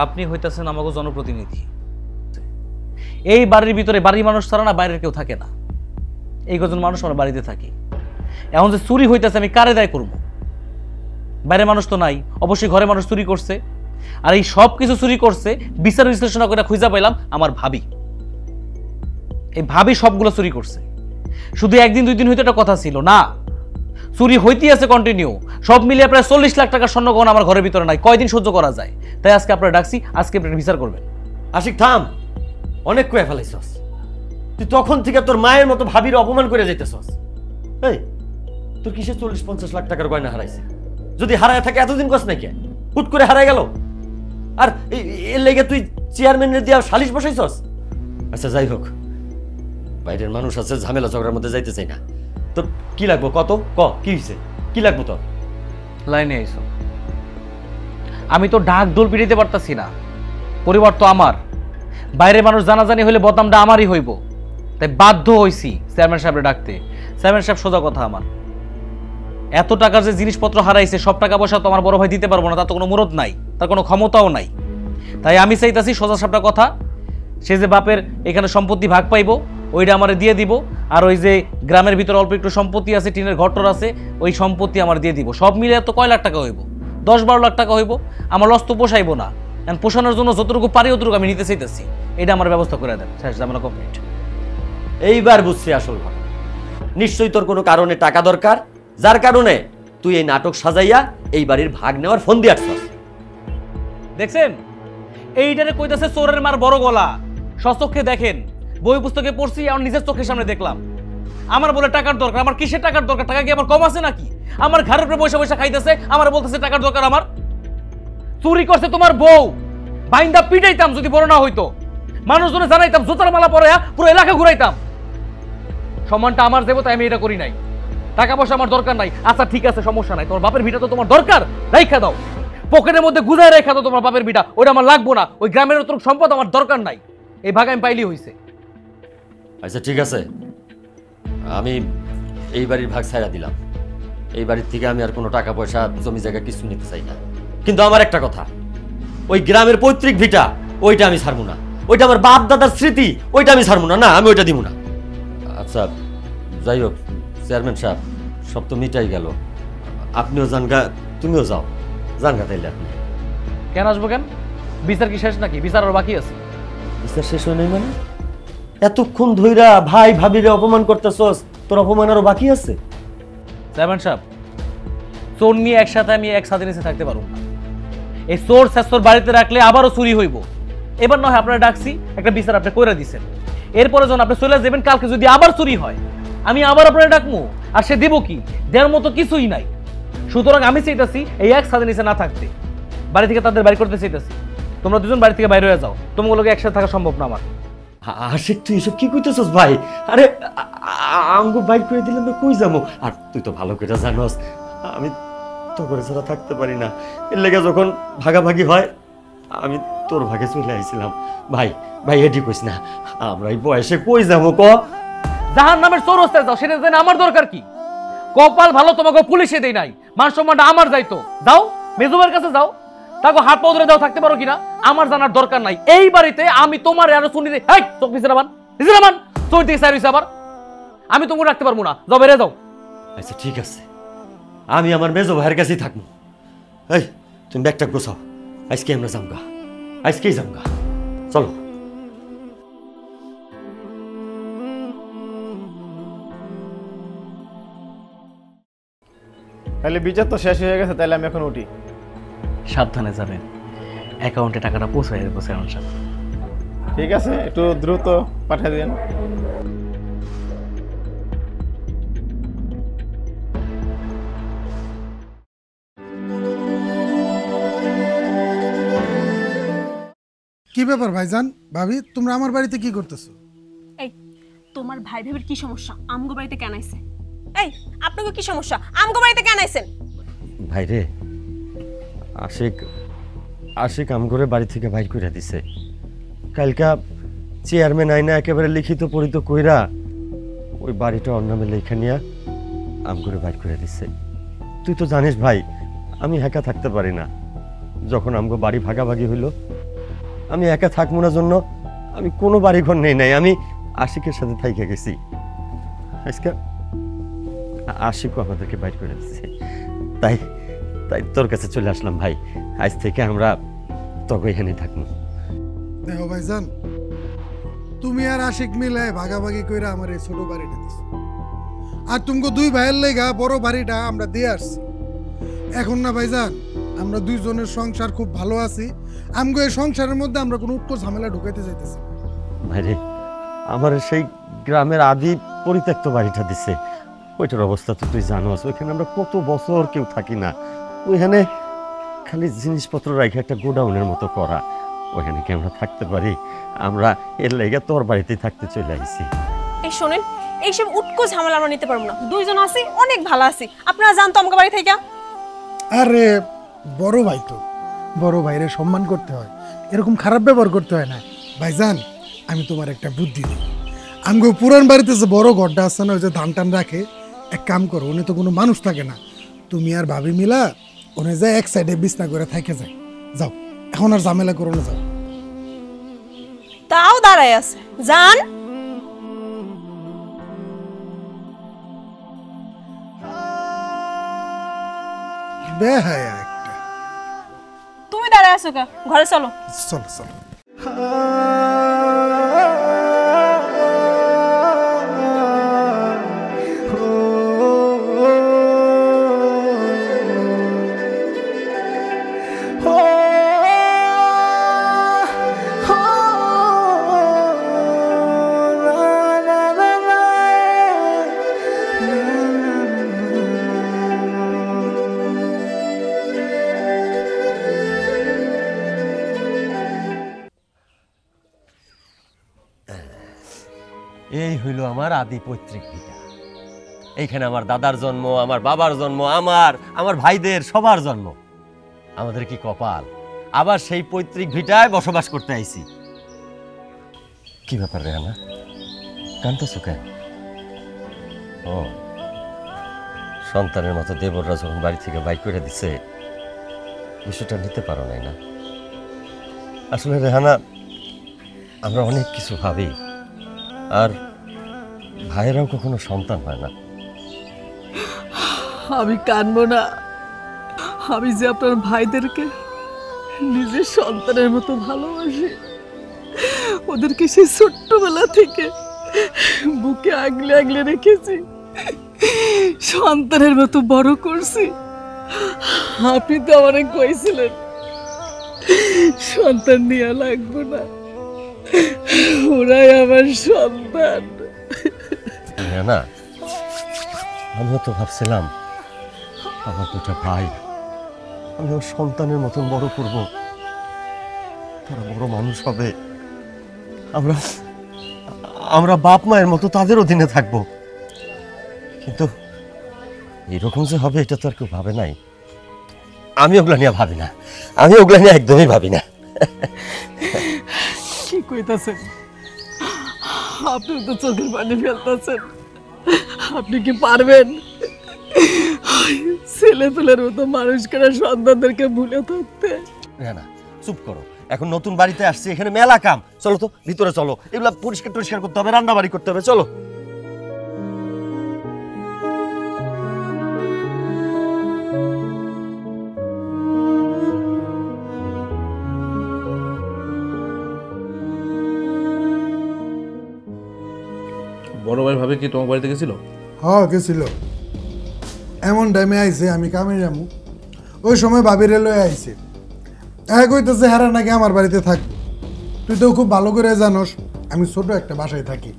আপনি হইতেছেন আমাকে জনপ্রতিনিধি। এই বাড়ির ভিতরে বাড়ির মানুষ ছাড়া না বাইরের কেউ থাকে না। এই কজন মানুষ আমার বাড়িতে থাকি। এখন যে চুরি হইতেছে আমি কারে দায় করবো? বাইরের মানুষ তো নাই, অবশ্যই ঘরে মানুষ চুরি করছে। আর এই সব কিছু চুরি করছে বিচার বিশ্লেষণ করে খুঁজে পাইলাম আমার ভাবি। এই ভাবি সবগুলো চুরি করছে। শুধু একদিন দুই দিন হইতে একটা কথা ছিল না, চুরি হইতেই আছে কন্টিনিউ। সব মিলিয়ে প্রায় 40 লাখ টাকার স্বর্ণ গহনা আমার ঘরের ভিতরে নাই। কয়দিন সহ্য করা যায়? তাই আজকে আপনারা ডাকছি, আজকে আপনারা বিচার করবেন। আশিক থাম, অনেক কয়ে ফেলাইছস। তুই তখন থেকে তোর মায়ের মতো ভাবির অপমান করে যাইতেছস। এই তোর কিসে 40-50 লাখ টাকার গয়না হারাইছে? যদি হারায় থাকে এতদিন কস নাকি? হুট করে হারাই গেল। আর এর লেগে তুই চেয়ারম্যানের দিয়া সালিশ বসাইছস? আচ্ছা যাই হোক, বাইরের মানুষ আছে, ঝামেলা ঝগড়ার মধ্যে যাইতে চাই না। তোর কি লাগবো কত? কি হয়েছে? কি লাগবো তোর? লাইনে আইসো। আমি তো ডাক ডোল পিটাইতে পারতাছি না, পরিবার তো আমার। বাইরের মানুষ জানাজানি হইলে বদনামটা আমারই হইব। তাই বাধ্য হইছি চেয়ারম্যান সাহেবরে ডাকতে। চেয়ারম্যান সাহেব, সোজা কথা, আমার এত টাকার যে জিনিসপত্র হারাইছে সব টাকা পয়সা তো আমার বড় ভাই দিতে পারবো না, তার তো কোনো মুরত নাই, তার কোনো ক্ষমতাও নাই। তাই আমি চাইতাছি সোজা সাপটা কথা, সে যে বাপের এখানে সম্পত্তি ভাগ পাইবো ওইটা আমার দিয়ে দিব। আর ওই যে গ্রামের ভিতরে অল্প একটু সম্পত্তি আছে, টিনের ঘরটর আছে, ওই সম্পত্তি আমার দিয়ে দিব। সব মিলে তো কয় লাখ টাকা হইব? 10-12 লাখ টাকা হইব। আমার লস তো পোষাইবো না। পোষানোর জন্য যতটুকু পারি অতটুকু আমি নিতে চাইতেছি। এটা আমার ব্যবস্থা করে দেন। শেষ, ঝামেলা কমপ্লিট। এইবার বুঝছি আসল ঘটনা। নিশ্চয়ই তোর কোনো কারণে টাকা দরকার, যার কারণে তুই এই নাটক সাজাইয়া এই বাড়ির ভাগ নেওয়ার ফোন দিয়ে আসছস। দেখছেন, এইটারে কইতাছে চোরের মার বড় গলা। সচক্ষে দেখেন, বই পুস্তকে পড়ছি, আমার নিজের চোখের সামনে দেখলাম। আমার বলে টাকার দরকার। আমার কিসের টাকার দরকার? টাকা কি আমার কম আছে নাকি? আমার ঘরের উপরে বসে বসে খাইতেছে, আমার বলতেছে টাকার দরকার আমার। চুরি করছে তোমার বউ, বাইন্দা পিটাইতাম যদি বড় না হইতো। মানুষজনে জানাইতাম, জুতার মালা পরে পুরো এলাকা ঘুরাইতাম। সম্মানটা আমার দেবো, তাই আমি এটা করি নাই। টাকা পয়সা আমার দরকার নাই। আচ্ছা ঠিক আছে, সমস্যা নাই। তোমার বাপের ভিটা তো তোমার দরকার, রাইখা দাও। পকেটের মধ্যে গুজায় রেখা দাও তোমার বাপের ভিটা, ওটা আমার লাগবো না। ওই গ্রামের অত সম্পদ আমার দরকার নাই। এই ভাগ আমি পাইলি হইছে। আচ্ছা ঠিক আছে, আমি এই বাড়ির ভাগ ছাইড়া দিলাম। এই বাড়ির থেকে আমি আর কোনো টাকা পয়সা, জমি জায়গা কিছু নিতে চাই না। কিন্তু আমার একটা কথা, ওই গ্রামের পৈতৃক ভিটা ওইটা আমি ছাড়বো না। ওইটা আমার বাপ দাদার স্মৃতি, ওইটা আমি ছাড়বো না। না, আমি ওইটা দিব না। আচ্ছা যাই হোক, চেয়ারম্যান সাহেব, সব তো মিটাই গেল। আপনিও জানগা, তুমিও যাও। জানগা তাইলে আপনি। কেন আসবো? কেন? বিচার কি শেষ নাকি? বিচার আর বাকি আছে। বিচার শেষ হয় নাই মানে? এতক্ষণ ধইরা ভাই ভাবিরে অপমান করতেছস, তোর অপমান আরো বাকি আছে? চেয়ারম্যান সাহেব, চোর নিয়ে একসাথে আমি একসাথে নিচে থাকতে পারবো না। এই চোর শেষর বাড়িতে রাখলে আবারও চুরি হইব। এবার নয় আপনারা ডাকছি, একটা বিচার আপনি করে দিচ্ছেন। এরপরে যখন আপনি চলে যাবেন, কালকে যদি আবার চুরি হয় আমি আবার আপনারা ডাকবো। আর সে দেবো কি? দেওয়ার মতো কিছুই নাই। সুতরাং আমি চাইতেছি এই একসাথে নিচে না থাকতে, বাড়ি থেকে তাদের বাড়ি করতে চাইতেছি। তোমরা দুজন বাড়ি থেকে বাইরে হয়ে যাও। তোমাগুলোকে একসাথে থাকা সম্ভব না আমার। আশিক, তুই এসব কি কইতেছস ভাই? আরে আমগো বাইক করে দিলাম তো কই যাবো? আর তুই তো ভালো করে জানোস আমি তো করে ছাড়া থাকতে পারি না। এর লেগে যখন ভাগাভাগি হয় আমি তোর ভাগে চলে আইছিলাম। ভাই ভাই, এটি কইস না। আমরা এই বয়সে কই যাবো ক? জাহান নামের চৌরাস্তায় যাও, সেটা জেনে আমার দরকার কি? কপাল ভালো তোমাকে পুলিশে দেই নাই, মান সম্মানটা আমার যাইতো। যাও মেজুবের কাছে যাও, তাকে হাত পা ধরে যাও, থাকতে পারো কিনা আমার জানার দরকার নাই। এই বাড়িতে আমি তোমার আরো শুনি দে। এই চোখ নিচে নামান, নিচে নামান। চোর দিকে সাইড হইছে আবার। আমি তোমাকে রাখতে পারবো না, যাও বেরিয়ে যাও। আচ্ছা ঠিক আছে, আমি আমার মেজো ভাইয়ের কাছেই থাকবো। এই তুমি ব্যাগটা গোছাও, আজকে আমরা যামগা, আজকেই যামগা। চলো। তাহলে বিচার তো শেষ হয়ে গেছে, তাহলে আমি এখন উঠি। সাবধানে যাবেন, অ্যাকাউন্টে টাকাটা পৌঁছায় দেবো চেয়ারম্যান সাহেব। ঠিক আছে, একটু দ্রুত পাঠিয়ে দিন। কি ব্যাপার ভাইজান, ভাবি তোমরা আমার বাড়িতে কি করতেছো? এই তোমার ভাই ভাবির কি সমস্যা? আমগো বাড়িতে কেন আইছে? এই আপনাকে কি সমস্যা? আমগো বাড়িতে কেন আইছেন? ভাই রে, আশিক আমগরে বাড়ি থেকে বাইর করে দিছে। কালকা চেয়ারম্যান আইনা একেবারে লিখিত পড়িত কইরা ওই বাড়িটা ওর নামে লেখা নিয়া আমগরে বাইর করে দিছে। তুই তো জানিস ভাই, আমি একা থাকতে পারি না। যখন আমগো বাড়ি ভাগাভাগি হইল আমি একা থাকবো না জন্য আমি কোনো বাড়ি ঘর নেই নাই, আমি আশিকের সাথে থাইকে গেছি। আজকে আশিকও আমাদেরকে বাইর করে দিচ্ছে, তাই তাই তোর কাছে চলে আসলাম ভাই। আজ থেকে আমরা তোকে এখানে থাকবো। দেখো ভাইজান, তুমি আর আশিক মিলে ভাগাভাগি কইরা আমার এই ছোট বাড়িটা দিছ, আর তুমকে দুই ভাইয়ের লেগা বড় বাড়িটা আমরা দিয়ে আসছি। এখন না ভাইজান, আমরা দুইজনের সংসার খুব ভালো আছি। আমগো এই সংসারের মধ্যে আমরা কোনো উৎকট ঝামেলা ঢুকাইতে চাইতেছি না। ভাইরে, আমার সেই গ্রামের আদি পরিত্যক্ত বাড়িটা দিছে, ওইটার অবস্থা তো তুই জানোস। ওইখানে আমরা কত বছর কেউ থাকি না, ওইখানে খালি জিনিসপত্র রাখে একটা গোডাউনের মতো করা। ওইখানে কি আমরা থাকতে পারি? আমরা এর লেগে তোর বাড়িতেই থাকতে চলে আসছি। এই শোনেন, এইসব উটকো ঝামেলা আমরা নিতে পারবো না। দুইজন আছি, অনেক ভালো আছি। আপনারা জানতো আমাকে বাড়ি থেকে। আরে বড় ভাই তো, বড় ভাইরে সম্মান করতে হয়, এরকম খারাপ ব্যবহার করতে হয় না। ভাইজান, আমি তোমার একটা বুদ্ধি দিই। আমগো পুরান বাড়িতে যে বড় ঘরটা আছে না, ওই যে ধান টান রাখে, এক কাম করো, উনি তো কোনো মানুষ থাকে না, তুমি আর ভাবি মিলা উনি যায় এক সাইডে বিছনা করে থাকে যায়। যাও, এখন আর ঝামেলা করো না, যাও। তাও দাঁড়ায় আছে, যান। বেহায়া একটা। তুমি দাঁড়ায় আছো কা? ঘরে চলো। চলো চলো। এই হইল আমার আদি পৈতৃক ভিটা। এইখানে আমার দাদার জন্ম, আমার বাবার জন্ম, আমার ভাইদের সবার জন্ম। আমাদের কি কপাল, আবার সেই পৈতৃক ভিটায় বসবাস করতে আইছি। কি ব্যাপার রেহানা, কাঁদতেছো কেন? ও, সন্তানের মতো দেবররা যখন বাড়ি থেকে বাইর করে দিছে, বিষয়টা নিতে পারো নাই না? আসলে রেহানা, আমরা অনেক কিছু ভাবি, আর ভাইয়েরাও কখনো সন্তান হয় না। আমি কাঁদবো না। আমি যে আপনার ভাইদেরকে নিজের সন্তানের মতো ভালোবাসি, ওদেরকে সেই ছোট্টবেলা থেকে বুকে আগলে আগলে রেখেছি, সন্তানের মতো বড় করছি। আপনি তো আমারে কইছিলেন সন্তান নিয়ে লাগবো না, ওরাই আমার সন্তান। না, আমিও তো ভাবছিলাম আমার দুটা ভাই আমি ওর সন্তানের মতন বড় করব, তারা বড় মানুষ হবে, আমরা আমরা বাপ মায়ের মতো তাদের অধীনে থাকবো। কিন্তু এরকম যে হবে এটা তো আর কেউ ভাবে নাই। আমি ওগুলা নিয়ে ভাবি না, আমি ওগুলা নিয়ে একদমই ভাবি না। কি কইতাছেন? আপনি তো চোখের পানি ফেলতেছেন। আপনি কি পারবেন ছেলে পেলের মতো মানুষকে সন্তানদেরকে ভুলে থাকতে? না, চুপ করো। এখন নতুন বাড়িতে আসছি, এখানে মেলা কাম। চলো তো ভিতরে চলো, এগুলা পরিষ্কার করতে হবে, রান্না বাড়ি করতে হবে। চলো। বড় ভাই ভাবে কি তোমার বাড়িতে গেছিল? হ্যাঁ গেছিল, এমন টাইমে আইছে আমি কামে যাবো, ওই সময় ভাবিরে লয়ে আইছে। এক কইতেছে হারা নাকি আমার বাড়িতে থাকবো। তুই তো খুব ভালো করে জানোস আমি ছোট একটা বাসায় থাকি,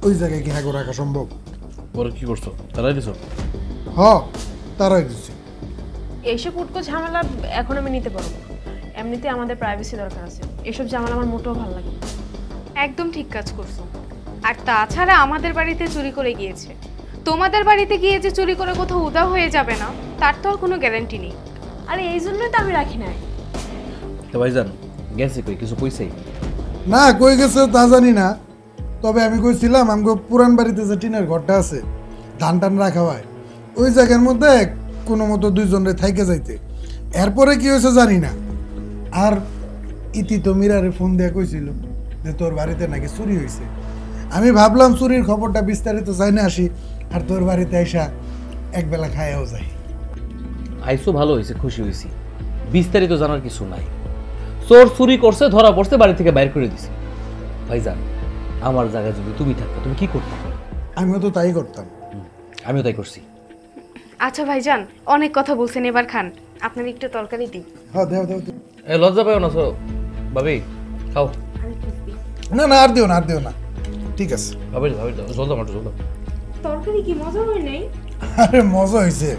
ওই জায়গায় কি হ্যাঁ রাখা সম্ভব? বড় কি করছো, তারাই দিছো? হ, তারাই দিচ্ছে। এইসব উটকো ঝামেলা এখন আমি নিতে পারবো না। এমনিতে আমাদের প্রাইভেসি দরকার আছে। এসব ঝামেলা আমার মোটেও ভালো লাগে না। একদম ঠিক কাজ করছো। আর তাছাড়া আমাদের বাড়িতে চুরি করে গিয়েছে, তোমাদের বাড়িতে গিয়ে যে চুরি করে কোথাও উধাও হয়ে যাবে না তার তো আর কোনো গ্যারান্টি নেই। আরে এই জন্যই তো আমি রাখি নাই। তো ভাইজান গেছে কই, কিছু কইছেই? না, কই গেছে তা জানি না, তবে আমি কইছিলাম আমগো পুরান বাড়িতে যে টিনের ঘরটা আছে, ধান টান রাখা হয়, ওই জায়গার মধ্যে কোনো মতো দুইজনে থাইকে যাইতে। এরপরে কি হয়েছে জানি না। আর ইতি তো মিরারে ফোন দিয়ে কইছিল যে তোর বাড়িতে নাকি চুরি হয়েছে। আমি ভাবলাম চুরির খবরটা বিস্তারিত জানে আসি, আর তোর বাড়িতে আইসা একবেলা খায়াও যাই। আইসো ভালো হয়েছে, খুশি হয়েছি। বিস্তারিত জানার কিছু নাই। চোর চুরি করছে, ধরা পড়ছে, বাড়ি থেকে বাইর করে দিছে। ভাইজান, আমার জায়গায় যদি তুমি থাকতো তুমি কি করতে? আমিও তো তাই করতাম। আমিও তাই করছি। আচ্ছা ভাইজান, অনেক কথা বলছেন, এবার খান। আপনার একটু তরকারি দিই। হ্যাঁ দেও দেও দেও। এ লজ্জা পাও না ভাবি, খাও। না না, আর দিও না, আর দিও না, ঠিক আছে। ভাবি ভাবি জল দাও, জল দাও। তরকারি কি মজা হয় নাই? আরে মজা হয়েছে।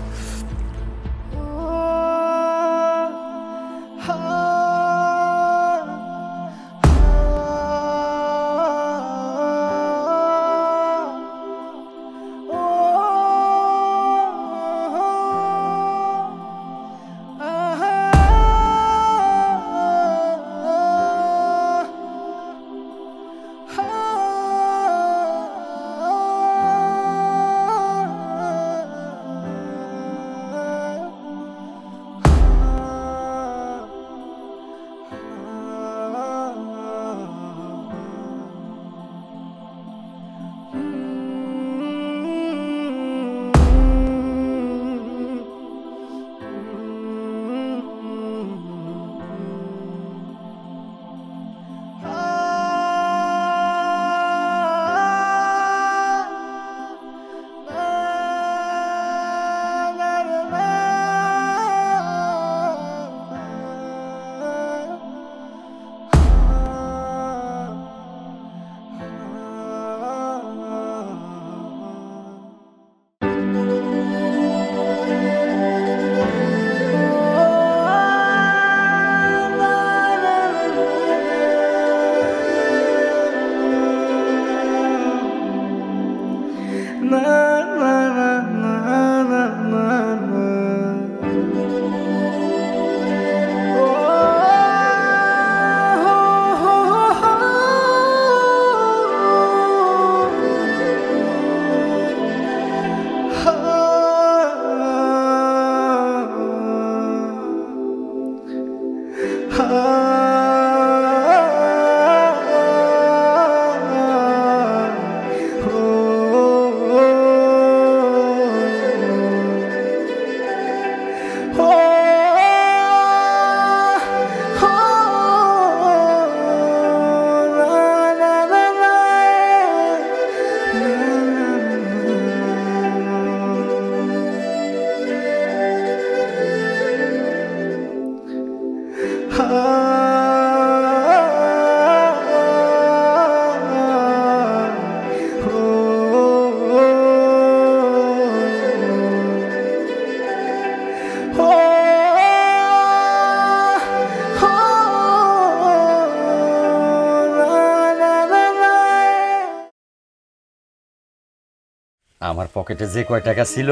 আমার পকেটে যে কয় টাকা ছিল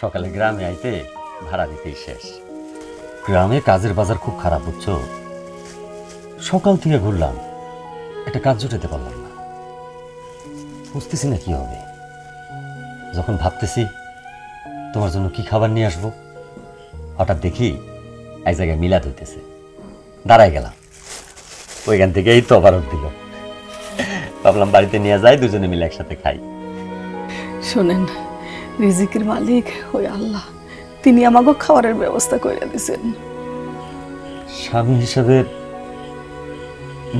সকালে গ্রামে আইতে ভাড়া দিতেই শেষ। গ্রামে কাজের বাজার খুব খারাপ, বুঝছো? সকাল থেকে ঘুরলাম, একটা কাজ জুটাতে পারলাম না। বুঝতেছি না কি হবে। যখন ভাবতেছি তোমার জন্য কি খাবার নিয়ে আসবো, হঠাৎ দেখি এক জায়গায় মিলাদ হইতেছে। দাঁড়াই গেলাম, ওইখান থেকেই তো অবারত দিল। ভাবলাম বাড়িতে নিয়ে যাই, দুজনে মিলে একসাথে খাই। শোনেন, রিজিকের মালিক ওই আল্লাহ, তিনি আমাকে খাবারের ব্যবস্থা করে দিয়েছেন। স্বামী হিসেবে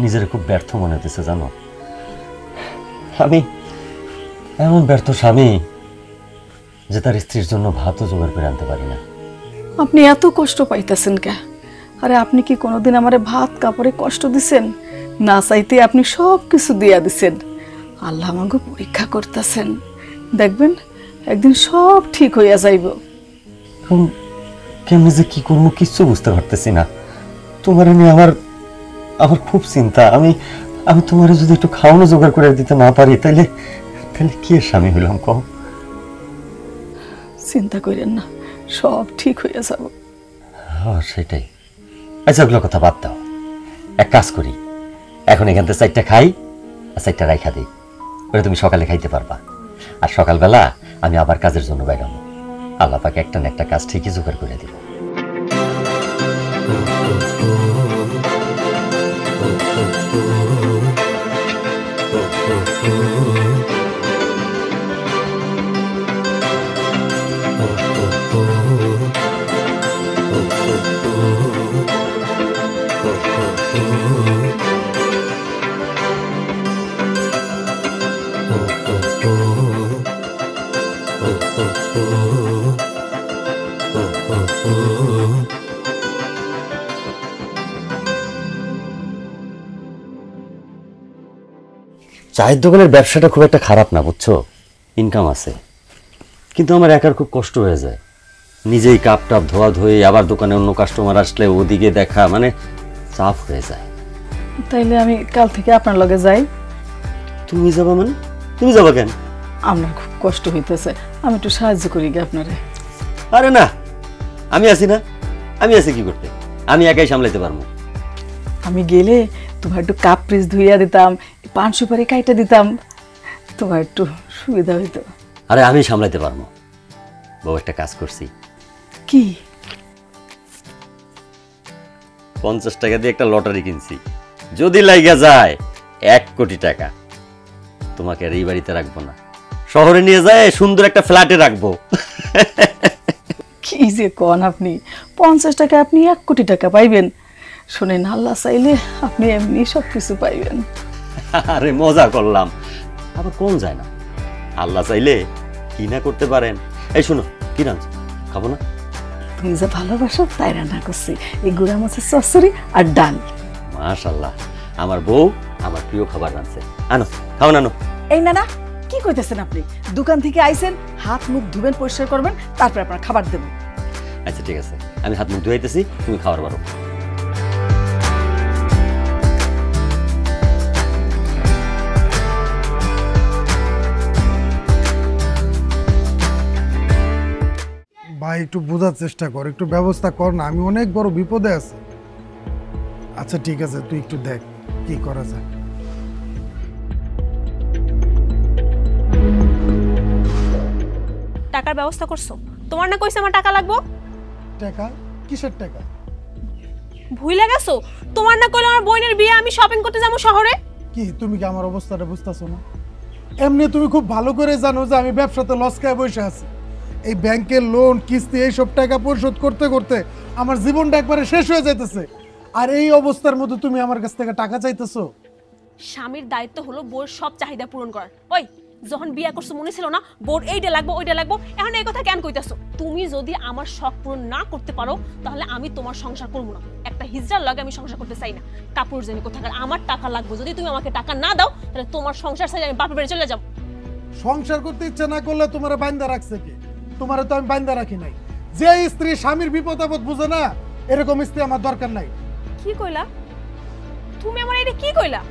নিজের খুব ব্যর্থ মনে হতেছে, জানো? আমি এমন ব্যর্থ স্বামী যে তার স্ত্রীর জন্য ভাতও জোগাড় করে আনতে পারি না। আপনি এত কষ্ট পাইতেছেন কে? আরে আপনি কি কোনোদিন আমারে ভাত কাপড়ে কষ্ট দিছেন? না চাইতে আপনি সব কিছু দিয়া দিছেন। আল্লাহ আমাকে পরীক্ষা করতেছেন, দেখবেন একদিন সব ঠিক হইয়া যাইব। কেমনি যে কি করবো কিচ্ছু বুঝতে পারতেছি না। তোমার নিয়ে আমার খুব চিন্তা। আমি তোমার যদি একটু খাওয়ানো জোগাড় করে দিতে না পারি, তাহলে কি স্বামী হইলাম কও? চিন্তা করেন না, সব ঠিক হইয়া যাব। হ্যাঁ সেটাই। আচ্ছা ওগুলো কথা বাদ দাও, এক কাজ করি, এখন এখান থেকে 4টা খাই আর 4টা রাইখা দিই, ওটা তুমি সকালে খাইতে পারবা। আর সকালবেলা আমি আবার কাজের জন্য বেরোবো। আল্লাহ পাকে একটা না একটা কাজ ঠিকই জোগাড় করে দিব। চায়ের দোকানের ব্যবসাটা খুব একটা খারাপ না, বুঝছো? ইনকাম আছে, কিন্তু আমার একার খুব কষ্ট হয়ে যায়। নিজেই কাপ টাপ ধোয়া ধুয়ে আবার দোকানে অন্য কাস্টমার আসলে ওদিকে দেখা, মানে চাপ হয়ে যায়। তাইলে আমি কাল থেকে আপনার লগে যাই। তুমি যাবা মানে? তুমি যাবা কেন? আমার খুব কষ্ট হইতেছে, আমি একটু সাহায্য করি গে আপনারে। আরে না, আমি আছি না, আমি আছি কি করতে, আমি একাই সামলাইতে পারবো। আমি গেলে তোমার একটু কাপ পিস ধুইয়া দিতাম, পান সুপারি কাইটা দিতাম, তোমার একটু সুবিধা হইতো। আরে আমি সামলাইতে পারবো। বউ, একটা কাজ করছি। কি? 50 টাকা দিয়ে একটা লটারি কিনছি, যদি লাইগা যায় 1 কোটি টাকা। তোমাকে আর এই বাড়িতে রাখবো না, শহরে নিয়ে যায় সুন্দর একটা ফ্ল্যাটে রাখবো। কি যে কন আপনি, 50 টাকা আপনি 1 কোটি টাকা পাইবেন। শুনেন, আল্লাহ চাইলে আপনি এমনি সব কিছু পাইবেন। আরে মজা করলাম, আবার কোন যায় না। আল্লাহ চাইলে কি না করতে পারেন। এই শোনো, কি রাঁধছো, খাবো না? তুমি যে ভালোবাসো তাই রান্না করছি, এই গুঁড়া মাছের চচ্চড়ি আর ডাল। মাশাআল্লাহ, আমার বউ আমার প্রিয় খাবার রাঁধছে। আনো, খাও না, আনো। এই না না, কি কইতেছেন আপনি? দোকান থেকে আইছেন, হাত মুখ ধুবেন, পরিষ্কার করবেন, তারপর আপনার খাবার দেবো। আচ্ছা ঠিক আছে, আমি হাত মুখ ধুয়াইতেছি, তুমি খাওয়ার পারো। ভাই একটু বোঝার চেষ্টা কর, একটু ব্যবস্থা কর না, আমি অনেক বড় বিপদে আছি। আচ্ছা ঠিক আছে, তুই একটু দেখ কি করা যায়। টাকার ব্যবস্থা করছো? তোমার না কইছে আমার টাকা লাগবো? টাকা? কিসের টাকা? ভুইলা গেছো? তোমার না কইলে আমার বোনের বিয়ে, আমি শপিং করতে যাবো শহরে। কি তুমি কি আমার অবস্থাটা বুঝতেছো না? এমনি তুমি খুব ভালো করে জানো যে আমি ব্যবসাতে লস খেয়ে বসে আছি। এই ব্যাংকের লোন কিস্তি এইসব টাকা পরিশোধ করতে করতে আমার জীবনটা একবারে শেষ হয়ে যাইতেছে। আর এই অবস্থার মধ্যে তুমি আমার কাছ থেকে টাকা চাইতেছো? স্বামীর দায়িত্ব হলো বোর সব চাহিদা পূরণ করার। ওই যখন বিয়ে করছো মনে ছিল না বোর এইটা লাগবো ওইটা লাগবো, এখন এই কথা কেন কইতাছো? তুমি যদি আমার শখ পূরণ না করতে পারো তাহলে আমি তোমার সংসার করবো না। একটা হিজড়ার লাগে আমি সংসার করতে চাই না। কাপড় জানি কোথাকার, আমার টাকা লাগবে। যদি তুমি আমাকে টাকা না দাও তাহলে তোমার সংসার ছেড়ে আমি বাপের বাড়ি চলে যাবো। সংসার করতে ইচ্ছা না করলে তোমার বাইন্দা রাখছে কি? তোমার তো আমি বাইন্দা রাখি নাই। যে স্ত্রী স্বামীর বিপদ আপদ বুঝে না, এরকম স্ত্রী আমার দরকার নাই। কি কইলা তুমি? আমার এটা কি কইলা?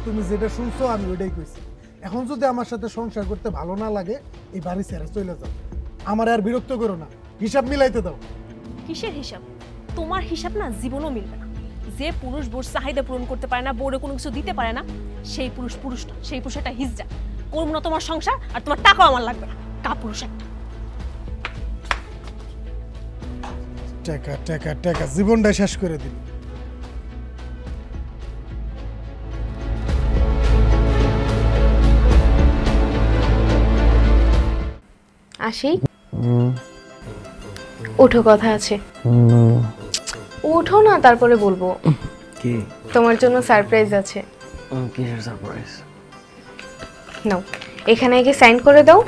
তুমি যেটা শুনছো আমি ওইটাই কইছি। এখন যদি আমার সাথে সংসার করতে ভালো না লাগে, এই বাড়ি ছেড়ে চলে যাও। আমার আর বিরক্ত করো না, হিসাব মিলাইতে দাও। কিসের হিসাব? তোমার হিসাব না জীবনও মিলবে না। যে পুরুষ বোর চাহিদা পূরণ করতে পারে না, বোরে কোনো কিছু দিতে পারে না, সেই পুরুষ পুরুষ না, সেই পুরুষ একটা হিজড়া। করবো না তোমার সংসার, আর তোমার টাকাও আমার লাগবে না। কাপুরুষ একটা। টাকা টাকা টাকা, জীবনটা শেষ করে দিল। আসি, ওঠো, কথা আছে। ওঠো না, তারপরে বলবো। কি? তোমার জন্য সারপ্রাইজ আছে। কিসের সারপ্রাইজ? নাও, এখানে গিয়ে সাইন করে দাও।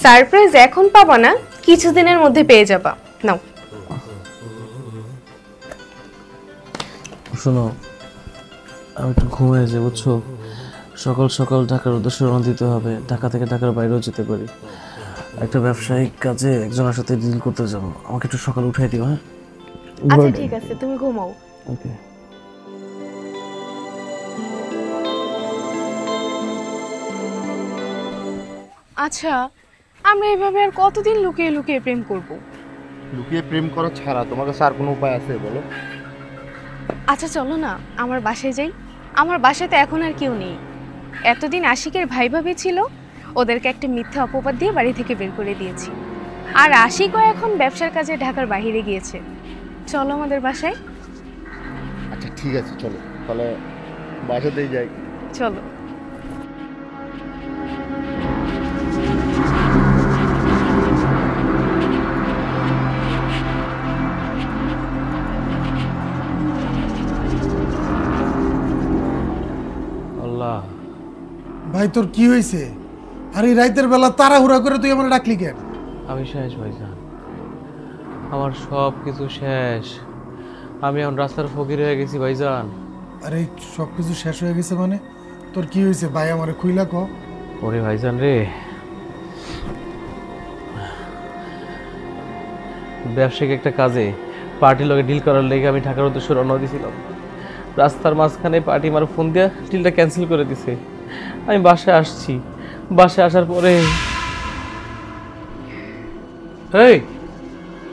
সারপ্রাইজ এখন পাবা না, কিছুদিনের মধ্যে পেয়ে যাবা। নাও। শোনো, আমি একটু ঘুমিয়ে যাই, বুঝছো? সকাল সকাল ঢাকার উদ্দেশ্যে রওনা দিতে হবে। ঢাকা থেকে ঢাকার বাইরেও যেতে পারি। একটা ব্যবসায়িক কাজে একজনের সাথে ডিল করতে যাবো। আমাকে একটু সকাল উঠাই দিও, হ্যাঁ? আচ্ছা ঠিক আছে, তুমি ঘুমাও। ওকে। আচ্ছা, আমরা এভাবে আর কতদিন লুকিয়ে লুকিয়ে প্রেম করব? লুকিয়ে প্রেম করা ছাড়া তোমার কাছে আর কোনো উপায় আছে বলো? আচ্ছা চলো না, আমার বাসায় যাই। আমার বাসায় তো এখন আর কেউ নেই। এতদিন আশিকের ভাই ভাবি ছিল, ওদেরকে একটা মিথ্যা অপবাদ দিয়ে বাড়ি থেকে বের করে দিয়েছি। আর আশিকও এখন ব্যবসার কাজে ঢাকার বাইরে গিয়েছে। চলো আমাদের বাসায়। আচ্ছা ঠিক আছে, চলো তাহলে বাসাতেই যাই। চলো। আল্লাহ, ভাই তোর কি হয়েছে? আর এই রাতের বেলা তাড়াহুড়া করে তুই আমার ডাকলি কেন? আমি শেষ ভাইজান, আমার সব কিছু শেষ। আমি এখন রাস্তার ফকির হয়ে গেছি ভাইজান। আরে সব কিছু শেষ হয়ে গেছে মানে? তোর কি হয়েছে ভাই, আমারে খুইলা ক। ওরে ভাইজান রে, ব্যবসায়িক একটা কাজে পার্টির লগে ডিল করার লেগে আমি ঢাকার উদ্দেশ্যে রওনা দিয়েছিলাম। রাস্তার মাঝখানে পার্টি আমার ফোন দিয়ে ডিলটা ক্যান্সেল করে দিছে। আমি বাসায় আসছি, বাসায় আসার পরে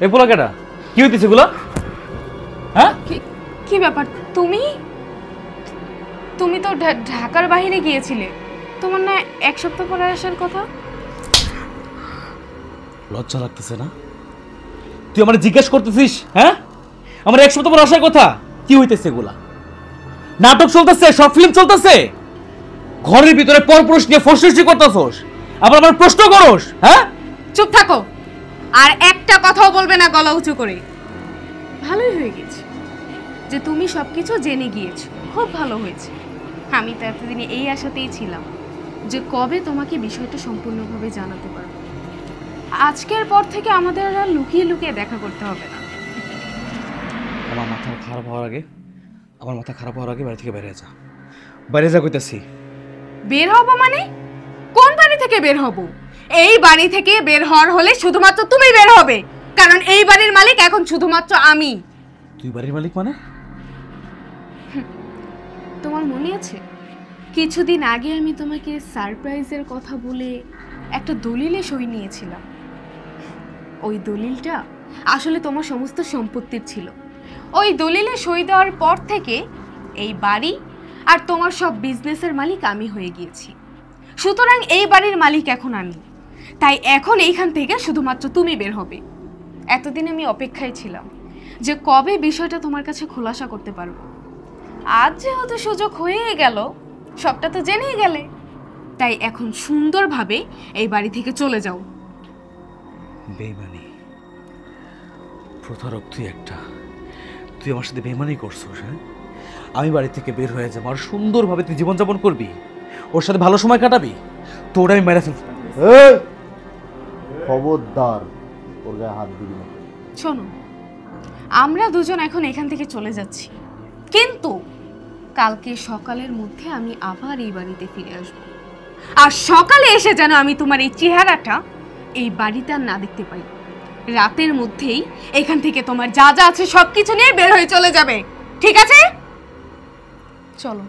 এই পোলা কেটা কি হইতেছে গুলা? হ্যাঁ, কি ব্যাপার? তুমি তুমি তো ঢাকার বাইরে গিয়েছিলে, তোমার না 1 সপ্তাহ পরে আসার কথা? লজ্জা লাগতেছে না? তুই আমার জিজ্ঞেস করতেছিস? হ্যাঁ, আমার 1 সপ্তাহ পর আসার কথা। কি হইতেছে এগুলা? নাটক চলতেছে, সব ফিল্ম চলতেছে, ঘরের ভিতরে পরপুরুষ নিয়ে ফসফসি করতেছস, আবার আমার প্রশ্ন করস। হ্যাঁ, চুপ থাকো, আর একটা কথাও বলবে না গলা উঁচু করে। ভালোই হয়ে গেছে যে তুমি সবকিছু জেনে গিয়েছো, খুব ভালো হয়েছে। আমি তো এতদিনে এই আশাতেই ছিলাম যে কবে তোমাকে বিষয়টা সম্পূর্ণভাবে জানাতে পারবো। আজকের পর থেকে আমাদের আর লুকিয়ে লুকিয়ে দেখা করতে হবে না। আমার মাথা খারাপ হওয়ার আগে বাড়ি থেকে বেরিয়ে যা। বাইরে যা কইতাছি। বের হব মানে? কোন বাড়ি থেকে বের হব? এই বাড়ি থেকে বের হওয়ার হলে শুধুমাত্র তুমি বের হবে, কারণ এই বাড়ির মালিক এখন শুধুমাত্র আমি। তুই বাড়ির মালিক মানে? তোমার মনে আছে কিছুদিন আগে আমি তোমাকে সারপ্রাইজের কথা বলে একটা দলিলে সই নিয়েছিলাম? ওই দলিলটা আসলে তোমার সমস্ত সম্পত্তির ছিল। ওই দলিলে সই দেওয়ার পর থেকে এই বাড়ি আর তোমার সব বিজনেসের মালিক আমি হয়ে গিয়েছি। সুতরাং এই বাড়ির মালিক এখন আমি, তাই এখন এইখান থেকে শুধুমাত্র তুমি বের হবে। এতদিন আমি অপেক্ষায় ছিলাম যে কবে বিষয়টা তোমার কাছে খোলাসা করতে পারবো। আজ যেহেতু সুযোগ হয়ে গেল, সবটা তো জেনেই গেলে, তাই এখন সুন্দরভাবে এই বাড়ি থেকে চলে যাও। বেইমানি প্রতারক তুই একটা। তুই আমার সাথে বেইমানি করছিস। হ্যাঁ, আমি বাড়ি থেকে বের হয়ে যাবো আর সুন্দরভাবে তুই জীবনযাপন করবি, ওর সাথে ভালো সময় কাটাবি, তোর আমি মেরে ফেলবো। খবরদার, ওর গায়ে হাত দিবি না। শোনো, আমরা দুজন এখন এখান থেকে চলে যাচ্ছি, কিন্তু কালকে সকালের মধ্যে আমি আবার এই বাড়িতে ফিরে আসব। আর সকালে এসে যেন আমি তোমার এই চেহারাটা এই বাড়িতে আর না দেখতে পাই। রাতের মধ্যেই এখান থেকে তোমার যা যা আছে সবকিছু নিয়ে বের হয়ে চলে যাবে, ঠিক আছে? চলো।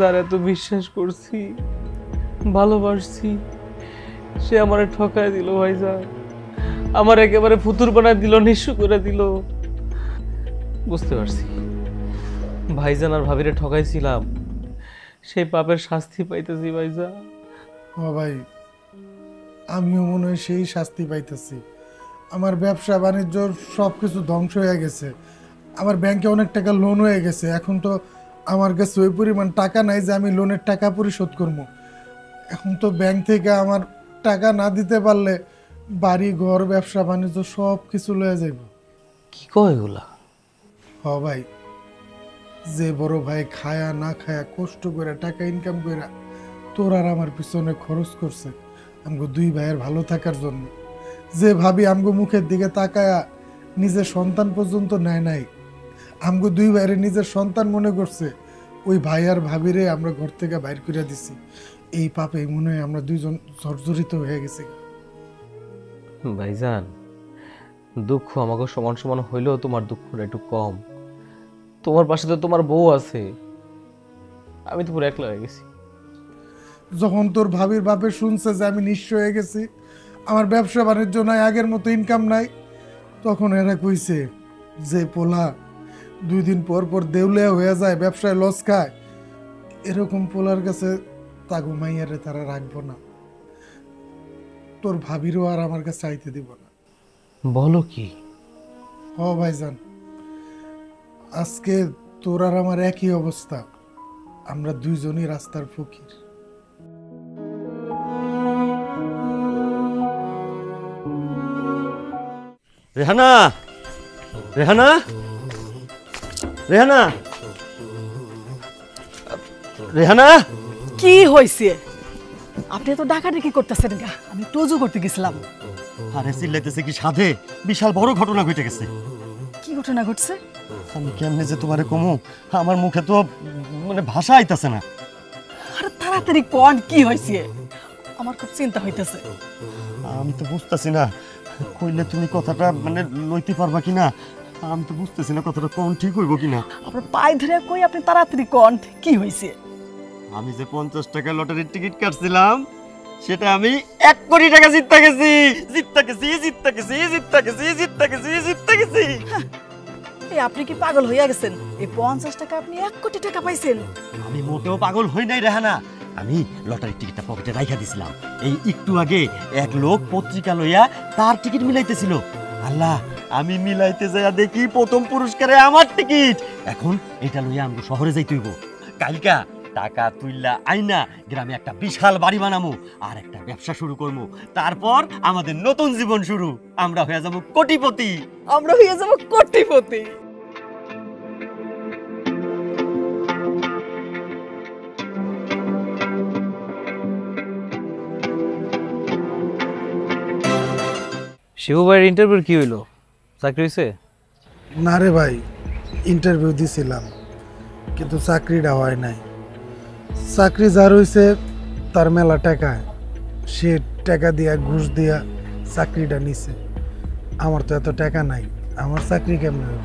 যারা এত বিশ্বাস করছি, ভালোবাসছি, সে আমারে ঠকায় দিল ভাইজান। আমার একেবারে ফুতুর বানায় দিল, নিঃস্ব করে দিল। বুঝতে পারছি ভাইজান আর ভাবিরে ঠকাইছিলাম, সেই পাপের শাস্তি পাইতেছি ভাইজান। ও ভাই, আমিও মনে হয় সেই শাস্তি পাইতেছি। আমার ব্যবসা বাণিজ্য সব কিছু ধ্বংস হয়ে গেছে। আমার ব্যাংকে অনেক টাকা লোন হয়ে গেছে। এখন তো আমার কাছে ওই পরিমাণ টাকা নাই যে আমি লোনের টাকা পরিশোধ করবো। এখন তো ব্যাংক থেকে আমার টাকা না দিতে পারলে বাড়ি ঘর ব্যবসা বাণিজ্য সব কিছু লয়ে যাইব। কি কয় এগুলা? হ ভাই, যে বড় ভাই খায়া না খায়া কষ্ট করে টাকা ইনকাম করে তোর আর আমার পিছনে খরচ করছে আমগো 2 ভাইয়ের ভালো থাকার জন্য, যে ভাবি আমগো মুখের দিকে তাকায়া নিজের সন্তান পর্যন্ত নেয় নাই, আমগো 2 ভাইয়ের নিজের সন্তান মনে করছে, ওই ভাই আর ভাবিরে আমরা ঘর থেকে বাইর করে দিছি। এই পাপে মনে হয় আমরা 2 জন জর্জরিত হয়ে গেছি। ভাইজান, দুঃখ আমাকে সমান সমান হইলেও তোমার দুঃখটা একটু কম। তোমার পাশে তো তোমার বউ আছে, আমি তো পুরো একলা হয়ে গেছি। যখন তোর ভাবির বাপে শুনছে যে আমি নিঃস্ব হয়ে গেছি, আমার ব্যবসা বাণিজ্য নাই, আগের মতো ইনকাম নাই, তখন এরা কইছে যে পোলা 2 দিন পর পর দেউলিয়া হয়ে যায়, ব্যবসায় লস খায়, এরকম পোলার কাছে তাগো মাইয়ারে তারা রাখবো না, তোর ভাবিরও আর আমার কাছে চাইতে দিব না। বলো কি? হ ভাইজান, আজকে তোর আর আমার একই অবস্থা, আমরা 2 জনই রাস্তার ফকির। রেহানা, রেহানা, রেহানা, রেহানা। কি হয়েছে? আপনি তো ডাকাডাকি করতেছেন গা, আমি টোজো করতে গেছিলাম। আরে চিল্লাইতেছে কি সাধে, বিশাল বড় ঘটনা ঘটে গেছে। কি ঘটনা ঘটছে? আমি কেমনে যে তোমারে কমু, আমার মুখে তো মানে ভাষা আইতাছে না। আরে তাড়াতাড়ি কোন, কি হয়েছে? আমার খুব চিন্তা হইতেছে। আমি তো বুঝতেছি না কইলে তুমি কথাটা মানে লইতে পারবা কিনা। আমি তো বুঝতেছি না কথাটা কোন ঠিক হইব কিনা। আপনার পায়ে ধরে কই, আপনি তাড়াতাড়ি কোন কি হয়েছে? আমি যে 50 টাকা লটারির টিকিট কাটছিলাম সেটা আমি 1 কোটি টাকা জিততে গেছি। এই আপনি কি পাগল হইয়া গেছেন? এই 50 টাকা আপনি 1 কোটি টাকা পাইছেন? আমি মোটেও পাগল হই নাই রেহানা। আমি লটারির টিকিটটা পকেটে রাইখা দিছিলাম। এই একটু আগে এক লোক পত্রিকা লইয়া তার টিকিট মিলাইতেছিল। আল্লাহ, আমি মিলাইতে যাইয়া দেখি প্রথম পুরস্কারে আমার টিকিট। এখন এটা লইয়া আমরা শহরে যাইতে হইব। কালকা টাকা তুইলা আইনা গ্রামে একটা বিশাল বাড়ি বানামু আর একটা ব্যবসা শুরু করবো। তারপর আমাদের নতুন জীবন শুরু। আমরা হয়ে যাবো কোটিপতি। আমরা হইয়া যাব কোটিপতি। শিবু ভাইয়ের ইন্টারভিউ কি হইলো? চাকরি হয়েছে? না রে ভাই, ইন্টারভিউ দিছিলাম কিন্তু চাকরিটা হয় নাই। চাকরি যার হয়েছে তার মেলা টাকা, সে টাকা দিয়া ঘুষ দিয়া চাকরিটা নিছে। আমার তো এত টাকা নাই, আমার চাকরি কেমন হবে?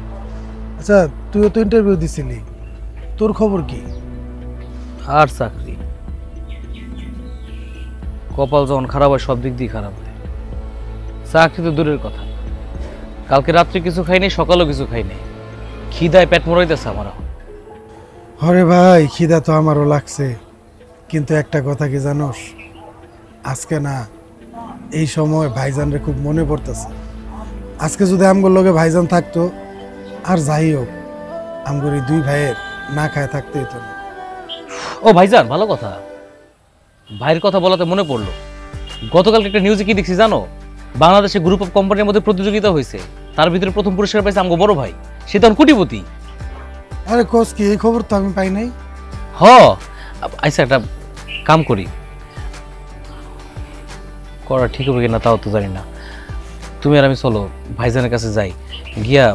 আচ্ছা, তুইও তো ইন্টারভিউ দিছিলি, তোর খবর কি? আর চাকরি, কপাল যখন খারাপ হয় সব দিক দিয়ে খারাপ হয়। চাকরি তো দূরের কথা, কালকে রাত্রে কিছু খাই নাই, সকালেও কিছু খাই নাই। খিদায় পেট মরাইতেছে আমার। হরে ভাই, খিদা তো আমারও লাগছে, কিন্তু একটা কথা কি জানোস, আজকে না এই সময় ভাইজানরে খুব মনে পড়তেছে। আজকে যদি আমগোর লগে ভাইজান থাকতো, আর যাই হোক আমগোর এই দুই ভাইয়ের না খায় থাকতে হতো না। ও ভাইজান, ভালো কথা, ভাইয়ের কথা বলাতে মনে পড়লো, গতকালকে একটা নিউজে কি দেখছি জানো? বাংলাদেশে গ্রুপ অফ কোম্পানির মধ্যে প্রতিযোগিতা হয়েছে, তার ভিতরে প্রথম পুরস্কার পাইছে আমগো বড় ভাই, সে তখন কোটিপতি। আরে কোস কি, এই খবর তো আমি পাই নাই। হ, আচ্ছা একটা কাম করি, করা ঠিক হবে কিনা তাও তো জানি না। তুমি আর আমি চলো ভাইজানের কাছে যাই, গিয়া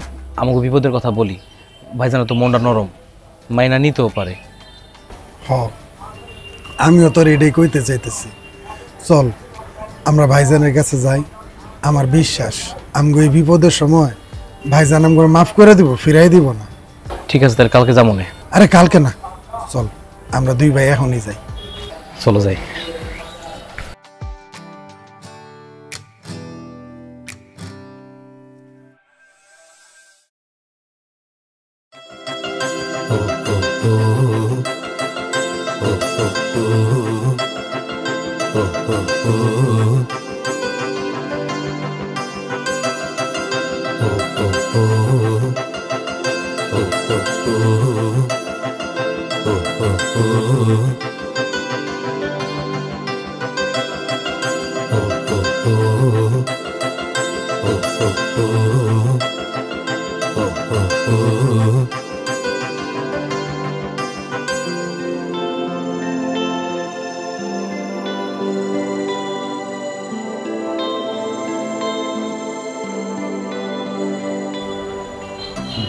আমাকে বিপদের কথা বলি। ভাইজানের তো মনটা নরম, মাইনা নিতেও পারে। হ, আমিও তোর এটাই কইতে চাইতেছি। চল আমরা ভাইজানের কাছে যাই। আমার বিশ্বাস আমগো এই বিপদের সময় ভাইজান আমগো মাফ করে দিব, ফিরাই দিব না। ঠিক আছে, তাহলে কালকে যাবো না। আরে কালকে না, চল আমরা দুই ভাই এখনই যাই। চলো যাই।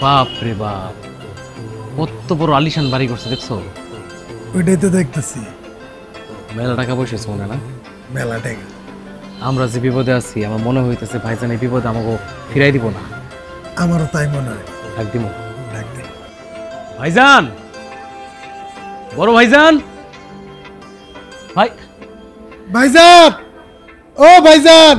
বাপ রে বাপ, কত বড় আলিশান বাড়ি করছে দেখছো? ওইটাই তো দেখতেছি, মেলা টাকা পয়সা মনে না? মেলা টাকা। আমরা যে বিপদে আছি, আমার মনে হইতেছে ভাইজান এই বিপদে আমাকে ফিরাই দিব না। আমারও তাই মনে হয়। ডাক দিব, ডাক দে। ভাইজান, বড় ভাইজান, ভাই ভাইজান, ও ভাইজান।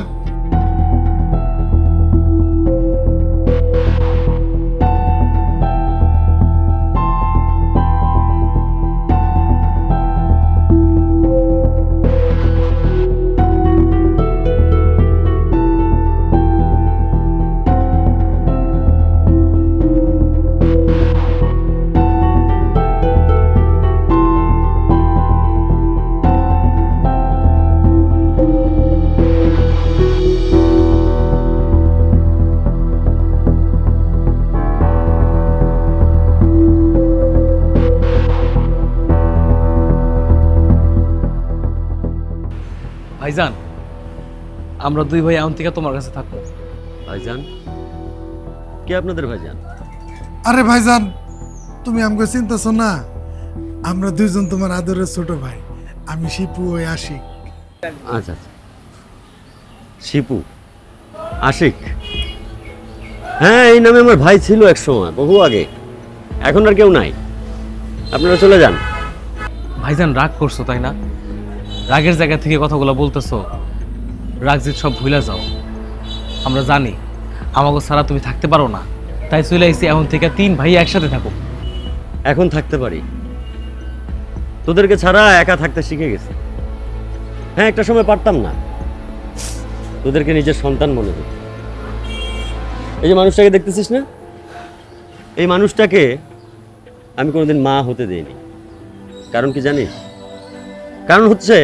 ভাইজান, আমরা দুই ভাই এখন থেকে তোমার কাছে থাকবো। ভাইজান? কে আপনাদের ভাইজান? আরে ভাইজান, তুমি আমাকে চিন্তাছো না? আমরা দুইজন তোমার আদরের ছোট ভাই। আমি শিপু, ওই আশিক। আচ্ছা আচ্ছা, শিপু, আশিক। হ্যাঁ, এই নামে আমার ভাই ছিল এক সময়, বহু আগে। এখন আর কেউ নাই, আপনারা চলে যান। ভাইজান রাগ করছো তাই না? রাগের জায়গা থেকে কথাগুলো বলতেছো। রাগ জিত সব ভুলে যাও। আমরা জানি আমাকে ছাড়া তুমি থাকতে পারো না, তাই চলে এসেছি এখন থেকে 3 ভাই একসাথে থাকো। এখন থাকতে পারি, তোদেরকে ছাড়া একা থাকতে শিখে গেছি। হ্যাঁ, একটা সময় পারতাম না, তোদেরকে নিজের সন্তান মনে হতো। এই যে মানুষটাকে দেখতেছিস না, এই মানুষটাকে আমি কোনোদিন মা হতে দেইনি। কারণ কি জানিস? কারণ হচ্ছে,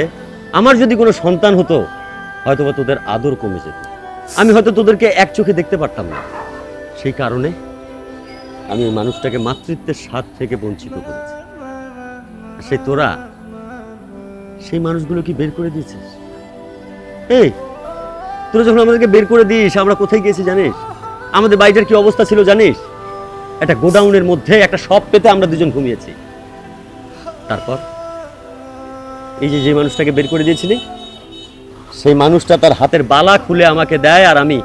আমার যদি কোনো সন্তান হতো, হয়তোবা তোদের আদর কমে যেত, আমি হয়তো তোদেরকে এক চোখে দেখতে পারতাম না। সেই কারণে আমি ওই মানুষটাকে মাতৃত্বের স্বাদ থেকে বঞ্চিত করেছি। সে তোরা সেই মানুষগুলো কি বের করে দিয়েছিস? এই, তোরা যখন আমাদেরকে বের করে দিস, আমরা কোথায় গিয়েছি জানিস? আমাদের বাড়িটার কি অবস্থা ছিল জানিস? একটা গোডাউনের মধ্যে একটা শপ পেতে আমরা দুজন ঘুমিয়েছি। তারপর এই যে মানুষটাকে বের করে দিয়েছিলি, সেই মানুষটা তার হাতের বালা খুলে আমাকে দেয়, আর আমি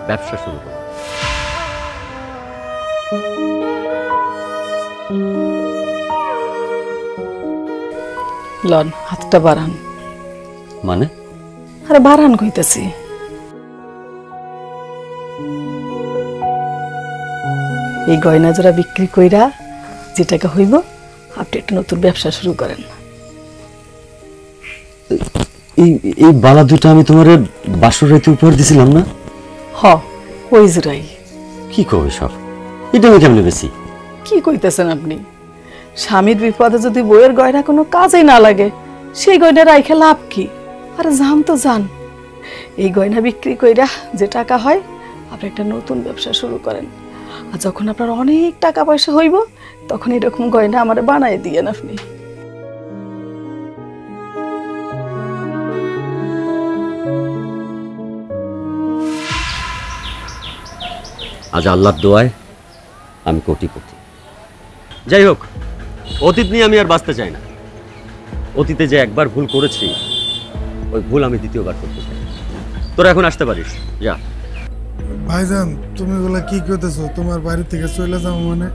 ব্যবসা শুরু করি। লন, হাতটা বাড়ান। মানে? আরে বাড়ান কইতেছি। এই গয়না জোড়া বিক্রি কইরা যে টাকা হইব, আপনি একটা নতুন ব্যবসা শুরু করেন। এই বালা দুটো আমি তোমার বাসর রাতে উপহার দিছিলাম না? হ, ওই জোড়াই। কি কবে সব? এটা আমি কেমনে বেশি? কি কইতেছেন আপনি? স্বামীর বিপদে যদি বইয়ের গয়না কোনো কাজেই না লাগে, সেই গয়না রাইখে লাভ কি? আরে জান তো জান, এই গয়না বিক্রি কইরা যে টাকা হয়, আপনি একটা নতুন ব্যবসা শুরু করেন। আর যখন আপনার অনেক টাকা পয়সা হইব, তখন এরকম গয়না আমার বানাই দিয়েন আপনি। আজ আল্লাহর দোয়ায় আমি কোটিপতি। যাই হোক, অতীত নিয়ে আমি আর বাঁচতে চাই না। অতীতে যে একবার ভুল করেছি, ওই ভুল আমি দ্বিতীয়বার করতে চাই। তোরা এখন আসতে পারিস, যা। ভাইজান, তুমি ওগুলা কি করতেছো? তোমার বাড়ি থেকে চলে যাবো মানে?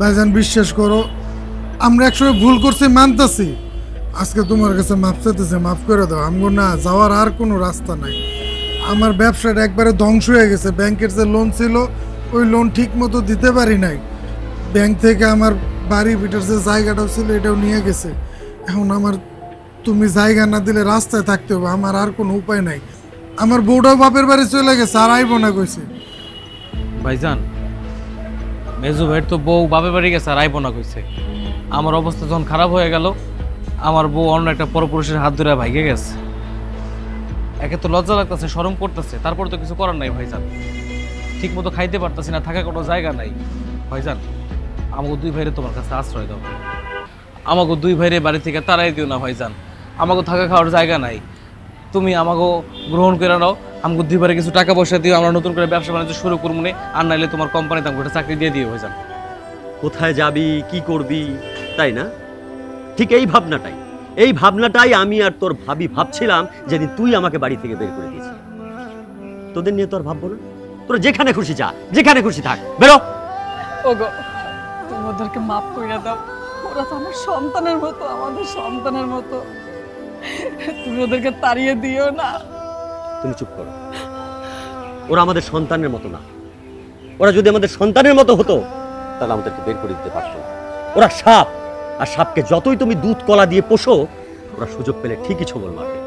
ভাইজান বিশ্বাস করো, আমরা একসময় ভুল করছি, মানতেছি। আজকে তোমার কাছে মাফ চাইতেছে, মাফ করে দাও। আমগো না যাওয়ার আর কোনো রাস্তা নাই। আমার ব্যবসাটা একবারে ধ্বংস হয়ে গেছে। ব্যাংকের যে লোন ছিল, ওই লোন ঠিক মতো দিতে পারি নাই। ব্যাংক থেকে আমার বাড়ি ভিটার যে জায়গাটাও ছিল, এটাও নিয়ে গেছে। এখন আমার, তুমি জায়গা না দিলে রাস্তায় থাকতে হবে। আমার আর কোনো উপায় নাই। আমার বউটাও বাপের বাড়ি চলে গেছে, আর আইব না কইছে। ভাইজান, মেজু ভাইয়ের তো বউ বাপের বাড়ি গেছে আর আইব না কইছে। আমার অবস্থা যখন খারাপ হয়ে গেল, আমার বউ অন্য একটা পরপুরুষের হাত ধরে ভাইগে গেছে। একে তো লজ্জা লাগতেছে, শরম করতেছে, তারপর তো কিছু করার নাই ভাইজান। ঠিক মতো খাইতে পারতেছি না, থাকার কোনো জায়গা নাই। ভাইজান, আমাকে 2 ভাইরে তোমার কাছে আশ্রয় দাও। আমাকে 2 ভাইরে বাড়ি থেকে তাড়াই দিও না ভাইজান। আমাকে থাকা খাওয়ার জায়গা নাই, তুমি আমাকে গ্রহণ করে নাও। আমাকে 2 ভাইরে কিছু টাকা পয়সা দিও, আমরা নতুন করে ব্যবসা বাণিজ্য শুরু করবো না। আর নাইলে তোমার কোম্পানিতে আমাকে একটা চাকরি দিয়ে দিও ভাইজান। কোথায় যাবি, কি করবি, তাই না? ঠিক এই ভাবনাটাই আমি আর তোর ভাবি ভাবছিলাম যেদিন তুই আমাকে বাড়ি থেকে বের করে দিয়েছিস। তোদের নিয়ে তোর ভাববো না? তোরা যেখানে খুশি যা, যেখানে খুশি থাক, বেরো। ওগো, তুমি ওদেরকে মাফ কইরা দাও। ওরা তো আমার সন্তানের মতো, আমাদের সন্তানের মতো। তুমি ওদেরকে তাড়িয়ে দিও না। তুমি চুপ করো। ওরা আমাদের সন্তানের মতো না। ওরা যদি আমাদের সন্তানের মতো হতো, তাহলে আমাদেরকে বের করে দিতে পারতো না। ওরা সাপ, আর সাপকে যতই তুমি দুধ কলা দিয়ে পোষো, ওরা সুযোগ পেলে ঠিকই ছোবল মারবে।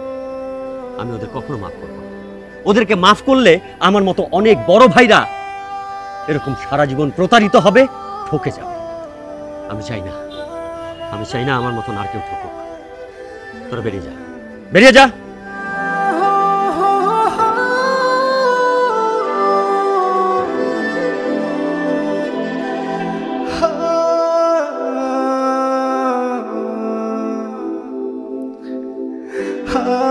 আমি ওদের কখনো মাফ করবো না। ওদেরকে মাফ করলে আমার মতো অনেক বড় ভাইরা এরকম সারা জীবন প্রতারিত হবে, ঠকে যাবে। আমি চাই না আমার মতন আর কেউ ঠকুক। তোরা বেরিয়ে যা। Ah